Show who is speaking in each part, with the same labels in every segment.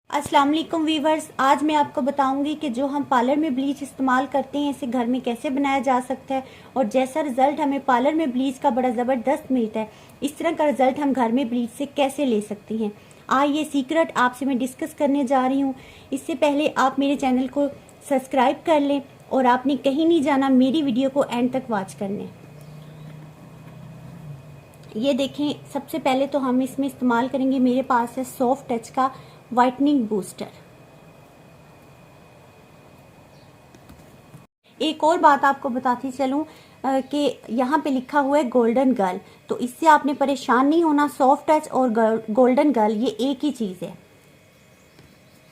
Speaker 1: अस्सलाम वालेकुम वीवर्स। आज मैं आपको बताऊंगी कि जो हम पार्लर में ब्लीच इस्तेमाल करते हैं इसे घर में कैसे बनाया जा सकता है और जैसा रिजल्ट हमें पार्लर में ब्लीच का बड़ा ज़बरदस्त मिलता है इस तरह का रिजल्ट हम घर में ब्लीच से कैसे ले सकते हैं। आज ये सीक्रेट आपसे मैं डिस्कस करने जा रही हूँ। इससे पहले आप मेरे चैनल को सब्सक्राइब कर लें और आपने कहीं नहीं जाना, मेरी वीडियो को एंड तक वॉच कर लें। ये देखें, सबसे पहले तो हम इसमें इस्तेमाल करेंगे, मेरे पास है सॉफ्ट टच का वाइटनिंग बूस्टर। एक और बात आपको बताती चलूं कि यहाँ पे लिखा हुआ है गोल्डन गर्ल, तो इससे आपने परेशान नहीं होना। सॉफ्ट टच और गोल्डन गर्ल ये एक ही चीज़ है।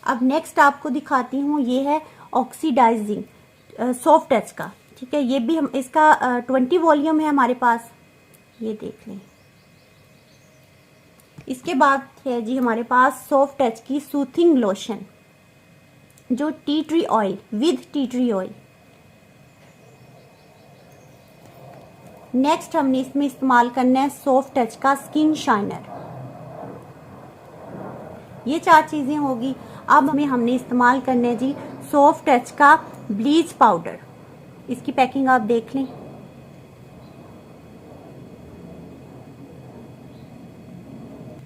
Speaker 1: अब नेक्स्ट आपको दिखाती हूँ, ये है ऑक्सीडाइजिंग सॉफ्ट टच का। ठीक है, ये भी हम इसका 20 वॉल्यूम है हमारे पास, ये देख लें। इसके बाद है जी हमारे पास सॉफ्ट टच की सूथिंग लोशन, जो tea tree oil with tea tree oil. Next हमने इसमें इस्तेमाल करना है सॉफ्ट टच का स्किन शाइनर। ये 4 चीजें होगी। अब हमने इस्तेमाल करना है जी सॉफ्ट टच का ब्लीच पाउडर। इसकी पैकिंग आप देख लें।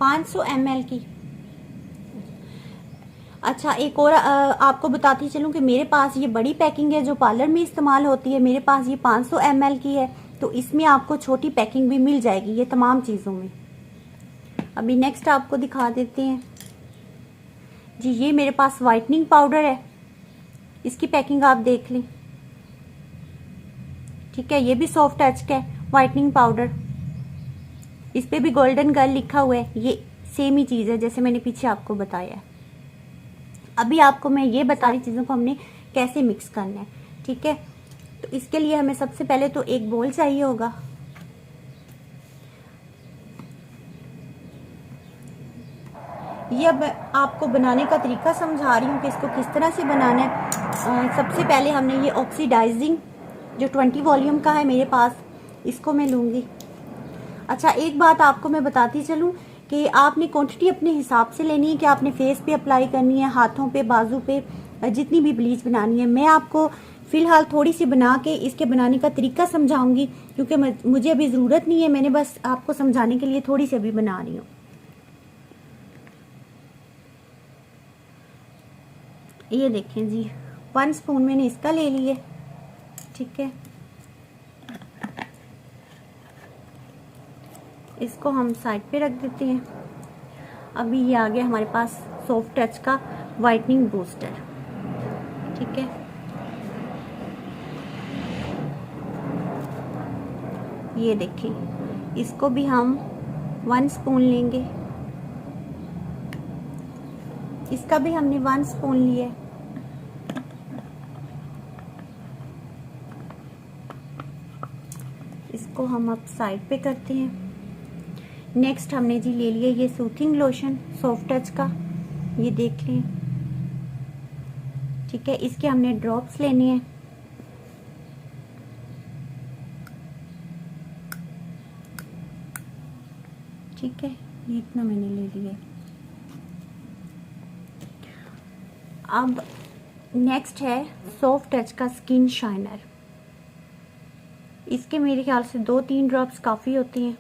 Speaker 1: ml की। अच्छा, एक और आपको बताती चलूं कि मेरे पास ये बड़ी पैकिंग है जो पार्लर में इस्तेमाल होती है, मेरे पास ये 500 ml की है, तो इसमें आपको छोटी पैकिंग भी मिल जाएगी ये तमाम चीज़ों में। अभी नेक्स्ट आपको दिखा देते हैं जी, ये मेरे पास वाइटनिंग पाउडर है, इसकी पैकिंग आप देख लें। ठीक है, ये भी सॉफ्ट टच का है वाइटनिंग पाउडर, इस पे भी गोल्डन गर्ल लिखा हुआ है। ये सेम ही चीज़ है जैसे मैंने पीछे आपको बताया है। अभी आपको मैं ये बता रही चीज़ों को हमने कैसे मिक्स करना है। ठीक है, तो इसके लिए हमें सबसे पहले तो एक बोल चाहिए होगा। ये अब आपको बनाने का तरीका समझा रही हूँ कि इसको किस तरह से बनाना है। सबसे पहले हमने ये ऑक्सीडाइजिंग जो 20 वॉल्यूम का है मेरे पास, इसको मैं लूँगी। अच्छा, एक बात आपको मैं बताती चलूँ कि आपने क्वांटिटी अपने हिसाब से लेनी है कि आपने फेस पे अप्लाई करनी है, हाथों पे, बाजू पे, जितनी भी ब्लीच बनानी है। मैं आपको फिलहाल थोड़ी सी बना के इसके बनाने का तरीका समझाऊंगी क्योंकि मुझे अभी ज़रूरत नहीं है, मैंने बस आपको समझाने के लिए थोड़ी सी अभी बना रही हूँ। ये देखें जी, 1 स्पून मैंने इसका ले लिया। ठीक है, इसको हम साइड पे रख देते हैं। अभी ये आ गया हमारे पास सॉफ्ट टच का वाइटनिंग बूस्टर। ठीक है, ये देखें, इसको भी हम 1 स्पून लेंगे। इसका भी हमने 1 स्पून लिया। इसको हम अब साइड पे करते हैं। नेक्स्ट हमने जी ले लिया ये सूथिंग लोशन सॉफ्ट टच का, ये देख लें। ठीक है, इसके हमने ड्रॉप्स लेने हैं। ठीक है, ये इतना मैंने ले लिया। अब नेक्स्ट है सॉफ्ट टच का स्किन शाइनर। इसके मेरे ख्याल से 2-3 ड्रॉप्स काफ़ी होती हैं।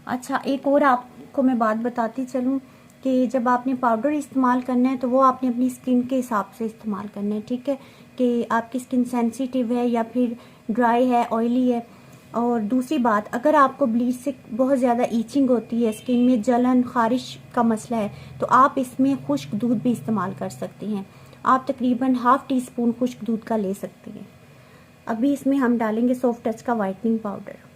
Speaker 1: अच्छा, एक और आपको मैं बात बताती चलूँ कि जब आपने पाउडर इस्तेमाल करना है तो वो आपने अपनी स्किन के हिसाब से इस्तेमाल करना है। ठीक है, कि आपकी स्किन सेंसिटिव है या फिर ड्राई है, ऑयली है। और दूसरी बात, अगर आपको ब्लीच से बहुत ज़्यादा ईचिंग होती है, स्किन में जलन, खारिश का मसला है, तो आप इसमें खुश्क दूध भी इस्तेमाल कर सकती हैं। आप तकरीबन ½ टीस्पून खुश्क दूध का ले सकती हैं। अभी इसमें हम डालेंगे सॉफ्ट टच का वाइटनिंग पाउडर।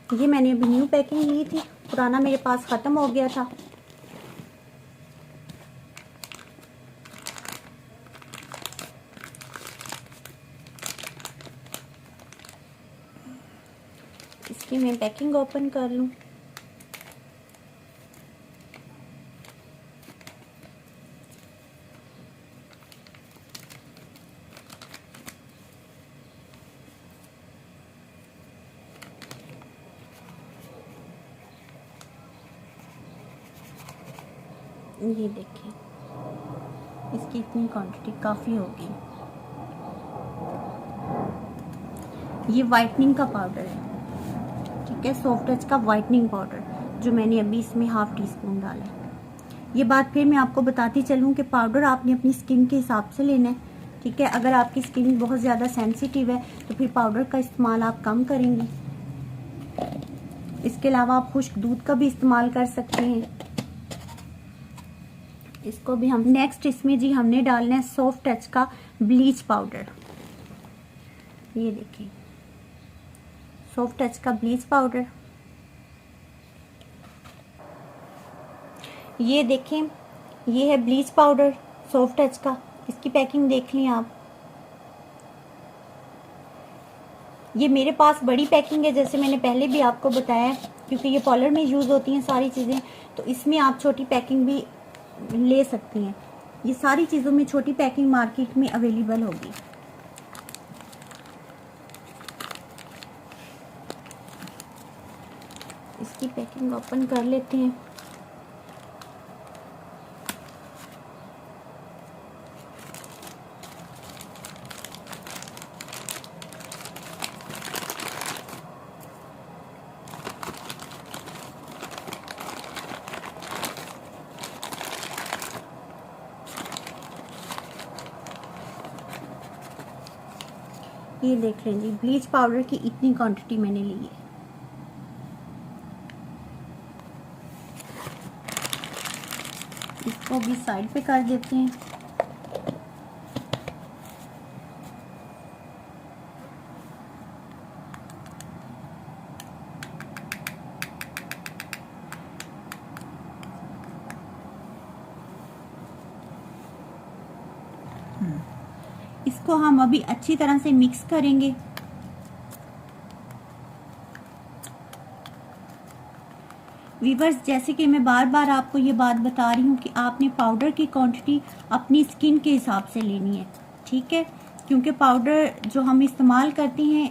Speaker 1: ये मैंने अभी न्यू पैकिंग ली थी, पुराना मेरे पास ख़त्म हो गया था। इसकी मैं पैकिंग ओपन कर लूँ। ये देखिए, इसकी इतनी क्वांटिटी काफ़ी होगी। ये वाइटनिंग का पाउडर है, ठीक है, सॉफ्ट टच का वाइटनिंग पाउडर, जो मैंने अभी इसमें हाफ टी स्पून डाला है। ये बात फिर मैं आपको बताती चलूँ कि पाउडर आपने अपनी स्किन के हिसाब से लेना है, ठीक है। अगर आपकी स्किन बहुत ज़्यादा सेंसिटिव है तो फिर पाउडर का इस्तेमाल आप कम करेंगे। इसके अलावा आप खुश्क दूध का भी इस्तेमाल कर सकते हैं। इसको भी हम नेक्स्ट इसमें जी हमने डालना है सॉफ्ट टच का ब्लीच पाउडर। ये देखिए, सॉफ्ट टच का ब्लीच पाउडर। ये देखें, ये है ब्लीच पाउडर सॉफ्ट टच का। इसकी पैकिंग देख लें आप। ये मेरे पास बड़ी पैकिंग है, जैसे मैंने पहले भी आपको बताया, क्योंकि ये पार्लर में यूज़ होती हैं सारी चीज़ें, तो इसमें आप छोटी पैकिंग भी ले सकती हैं। ये सारी चीज़ों में छोटी पैकिंग मार्केट में अवेलेबल होगी। इसकी पैकिंग ओपन कर लेते हैं। ये देख लें जी, ब्लीच पाउडर की इतनी क्वांटिटी मैंने ली है। इसको भी साइड पे कर देते हैं। इसको हम अभी अच्छी तरह से मिक्स करेंगे। वीवर्स, जैसे कि मैं बार बार आपको ये बात बता रही हूँ कि आपने पाउडर की क्वांटिटी अपनी स्किन के हिसाब से लेनी है, ठीक है। क्योंकि पाउडर जो हम इस्तेमाल करते हैं,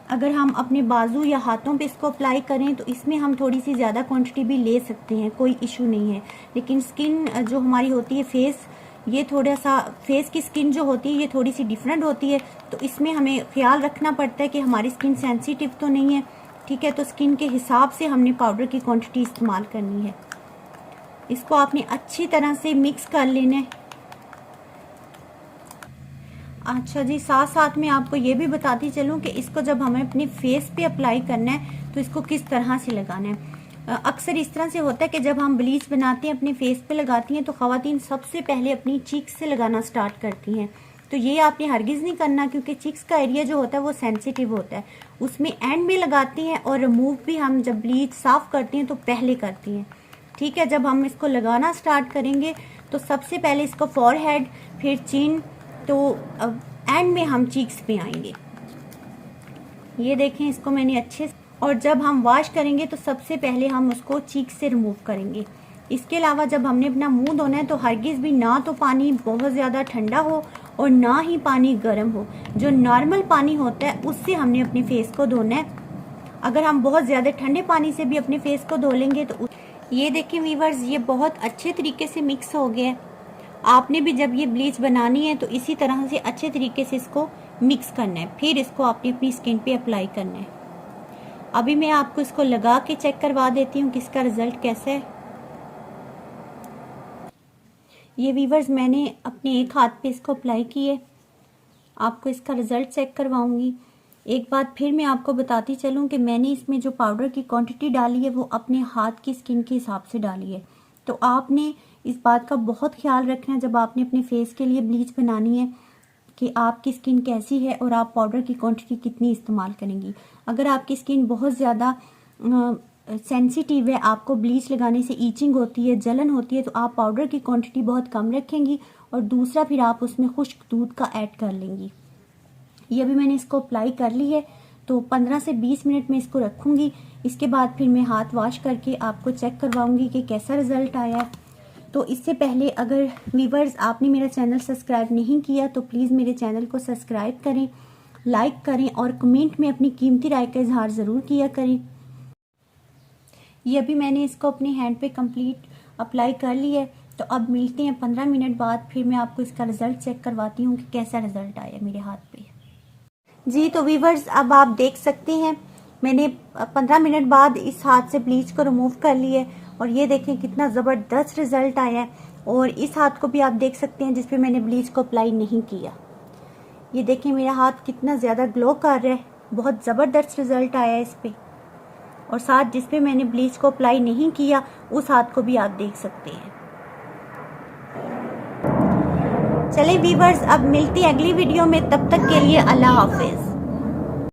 Speaker 1: अगर हम अपने बाजू या हाथों पे इसको अप्लाई करें तो इसमें हम थोड़ी सी ज़्यादा क्वांटिटी भी ले सकते हैं, कोई इशू नहीं है। लेकिन स्किन जो हमारी होती है फेस, ये थोड़ा सा फेस की स्किन जो होती है ये थोड़ी सी डिफरेंट होती है, तो इसमें हमें ख्याल रखना पड़ता है कि हमारी स्किन सेंसिटिव तो नहीं है, ठीक है। तो स्किन के हिसाब से हमने पाउडर की क्वांटिटी इस्तेमाल करनी है। इसको आपने अच्छी तरह से मिक्स कर लेना है। अच्छा जी, साथ साथ में आपको ये भी बताती चलूँ कि इसको जब हमें अपने फेस पे अप्लाई करना है तो इसको किस तरह से लगाना है। अक्सर इस तरह से होता है कि जब हम ब्लीच बनाते हैं अपने फेस पे लगाती हैं तो ख़वातीन सबसे पहले अपनी चीक्स से लगाना स्टार्ट करती हैं। तो ये आपने हरगिज़ नहीं करना, क्योंकि चिक्स का एरिया जो होता है वो सेंसिटिव होता है। उसमें एंड में लगाती हैं और रिमूव भी हम जब ब्लीच साफ़ करती हैं तो पहले करती हैं, ठीक है। जब हम इसको लगाना स्टार्ट करेंगे तो सबसे पहले इसको फॉरहेड, फिर चिन, तो एंड में हम चीक्स पे आएंगे। ये देखें, इसको मैंने अच्छे से, और जब हम वॉश करेंगे तो सबसे पहले हम उसको चीक से रिमूव करेंगे। इसके अलावा जब हमने अपना मुंह धोना है तो हरगिज़ भी ना तो पानी बहुत ज़्यादा ठंडा हो और ना ही पानी गर्म हो। जो नॉर्मल पानी होता है उससे हमने अपने फेस को धोना है। अगर हम बहुत ज़्यादा ठंडे पानी से भी अपने फेस को धो लेंगे तो ये देखिए वीवर्स, ये बहुत अच्छे तरीके से मिक्स हो गया है। आपने भी जब ये ब्लीच बनानी है तो इसी तरह से अच्छे तरीके से इसको मिक्स करना है, फिर इसको आपने अपनी स्किन पे अप्लाई करना है। अभी मैं आपको इसको लगा के चेक करवा देती हूँ कि इसका रिजल्ट कैसा है। ये वीवर्स, मैंने अपने एक हाथ पे इसको अप्लाई किए, आपको इसका रिजल्ट चेक करवाऊंगी। एक बात फिर मैं आपको बताती चलूँ कि मैंने इसमें जो पाउडर की क्वांटिटी डाली है वो अपने हाथ की स्किन के हिसाब से डाली है। तो आपने इस बात का बहुत ख्याल रखना है जब आपने अपने फेस के लिए ब्लीच बनानी है कि आपकी स्किन कैसी है और आप पाउडर की क्वांटिटी कितनी इस्तेमाल करेंगी। अगर आपकी स्किन बहुत ज़्यादा सेंसिटिव है, आपको ब्लीच लगाने से ईचिंग होती है, जलन होती है, तो आप पाउडर की क्वांटिटी बहुत कम रखेंगी और दूसरा फिर आप उसमें खुश्क दूध का ऐड कर लेंगी। ये भी मैंने इसको अप्लाई कर ली है, तो 15 से 20 मिनट में इसको रखूँगी। इसके बाद फिर मैं हाथ वॉश करके आपको चेक करवाऊँगी कि कैसा रिज़ल्ट आया है। तो इससे पहले अगर वीवर्स आपने मेरा चैनल सब्सक्राइब नहीं किया तो प्लीज़ मेरे चैनल को सब्सक्राइब करें, लाइक करें और कमेंट में अपनी कीमती राय का इजहार ज़रूर किया करें। ये अभी मैंने इसको अपने हैंड पे कंप्लीट अप्लाई कर लिया है। तो अब मिलते हैं 15 मिनट बाद, फिर मैं आपको इसका रिज़ल्ट चेक करवाती हूँ कि कैसा रिज़ल्ट आया मेरे हाथ पे। जी तो वीवर्स, अब आप देख सकते हैं मैंने 15 मिनट बाद इस हाथ से ब्लीच को रिमूव कर लिया है और ये देखें कितना ज़बरदस्त रिज़ल्ट आया है। और इस हाथ को भी आप देख सकते हैं जिस पे मैंने ब्लीच को अप्लाई नहीं किया। ये देखें मेरा हाथ कितना ज़्यादा ग्लो कर रहा है, बहुत ज़बरदस्त रिज़ल्ट आया है इस पे। और साथ जिस पे मैंने ब्लीच को अप्लाई नहीं किया उस हाथ को भी आप देख सकते हैं। चले वीवर्स, अब मिलती है अगली वीडियो में, तब तक के लिए अल्लाह हाफिज़।